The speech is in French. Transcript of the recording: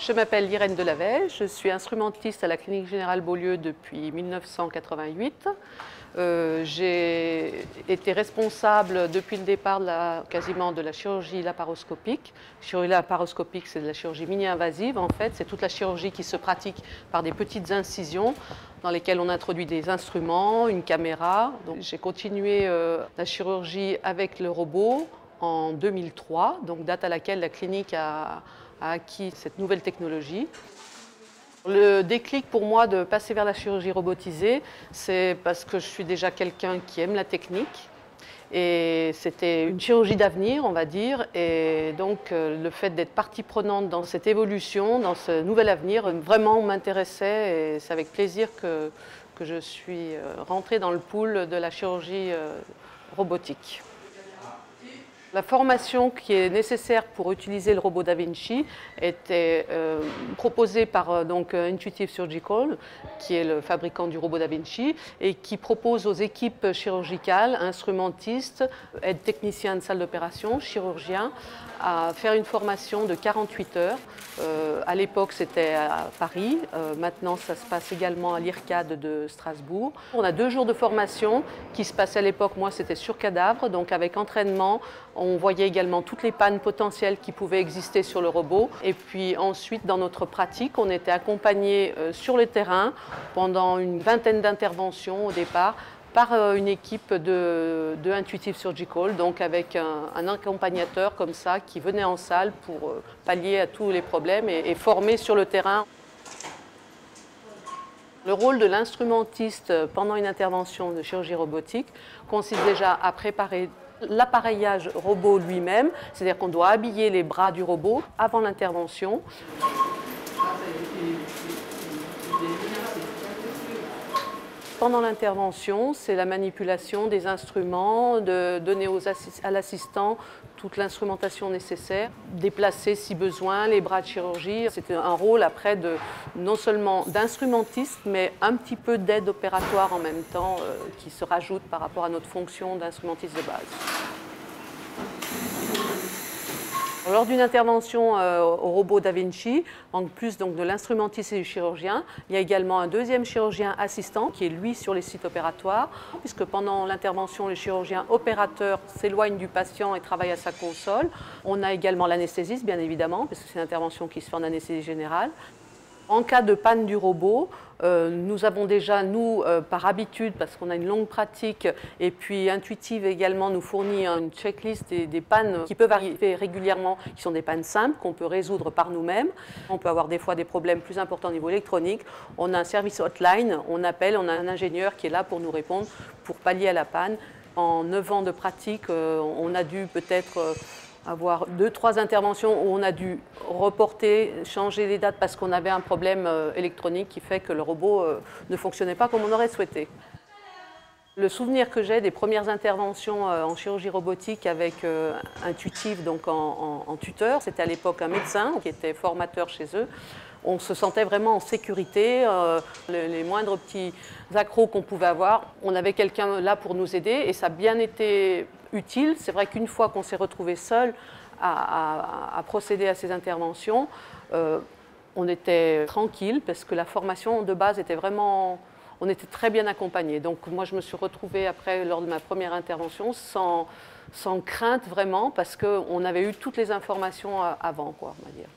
Je m'appelle Irène Delavet, je suis instrumentiste à la Clinique Générale Beaulieu depuis 1988. J'ai été responsable depuis le départ quasiment de la chirurgie laparoscopique. La chirurgie laparoscopique, c'est de la chirurgie mini-invasive en fait. C'est toute la chirurgie qui se pratique par des petites incisions dans lesquelles on introduit des instruments, une caméra. J'ai continué la chirurgie avec le robot en 2003, donc date à laquelle la clinique a acquis cette nouvelle technologie. Le déclic pour moi de passer vers la chirurgie robotisée, c'est parce que je suis déjà quelqu'un qui aime la technique. Et c'était une chirurgie d'avenir, on va dire. Et donc le fait d'être partie prenante dans cette évolution, dans ce nouvel avenir, vraiment m'intéressait. Et c'est avec plaisir que je suis rentrée dans le pool de la chirurgie robotique. La formation qui est nécessaire pour utiliser le robot Da Vinci était proposée par Intuitive Surgical, qui est le fabricant du robot Da Vinci, et qui propose aux équipes chirurgicales, instrumentistes, aides techniciens de salle d'opération, chirurgiens, à faire une formation de 48 heures. À l'époque, c'était à Paris. Maintenant, ça se passe également à l'IRCAD de Strasbourg. On a 2 jours de formation qui se passaient à l'époque. Moi, c'était sur cadavre, donc avec entraînement. On voyait également toutes les pannes potentielles qui pouvaient exister sur le robot. Et puis ensuite, dans notre pratique, on était accompagné sur le terrain pendant une vingtaine d'interventions au départ par une équipe de Intuitive Surgical, donc avec un accompagnateur comme ça qui venait en salle pour pallier à tous les problèmes et former sur le terrain. Le rôle de l'instrumentiste pendant une intervention de chirurgie robotique consiste déjà à préparer l'appareillage robot lui-même, c'est-à-dire qu'on doit habiller les bras du robot avant l'intervention. Pendant l'intervention, c'est la manipulation des instruments, de donner à l'assistant toute l'instrumentation nécessaire, déplacer si besoin les bras de chirurgie. C'est un rôle après non seulement d'instrumentiste, mais un petit peu d'aide opératoire en même temps qui se rajoute par rapport à notre fonction d'instrumentiste de base. Lors d'une intervention au robot Da Vinci, en plus de l'instrumentiste et du chirurgien, il y a également un deuxième chirurgien assistant qui est lui sur les sites opératoires, puisque pendant l'intervention, le chirurgien opérateur s'éloigne du patient et travaille à sa console. On a également l'anesthésiste, bien évidemment, parce que c'est une intervention qui se fait en anesthésie générale. En cas de panne du robot, nous avons déjà, par habitude, parce qu'on a une longue pratique, et puis Intuitive également nous fournit une checklist des pannes qui peuvent arriver régulièrement, qui sont des pannes simples, qu'on peut résoudre par nous-mêmes. On peut avoir des fois des problèmes plus importants au niveau électronique. On a un service hotline, on appelle, on a un ingénieur qui est là pour nous répondre, pour pallier à la panne. En 9 ans de pratique, on a dû peut-être avoir 2-3 interventions où on a dû reporter, changer les dates parce qu'on avait un problème électronique qui fait que le robot ne fonctionnait pas comme on aurait souhaité. Le souvenir que j'ai des premières interventions en chirurgie robotique avec Intuitive, donc en tuteur, c'était à l'époque un médecin qui était formateur chez eux. On se sentait vraiment en sécurité, les moindres petits accros qu'on pouvait avoir, on avait quelqu'un là pour nous aider et ça a bien été utile. C'est vrai qu'une fois qu'on s'est retrouvé seul à procéder à ces interventions, on était tranquille parce que la formation de base était vraiment... On était très bien accompagnés. Donc moi, je me suis retrouvée après, lors de ma première intervention, sans crainte vraiment, parce qu'on avait eu toutes les informations avant, quoi, on va dire.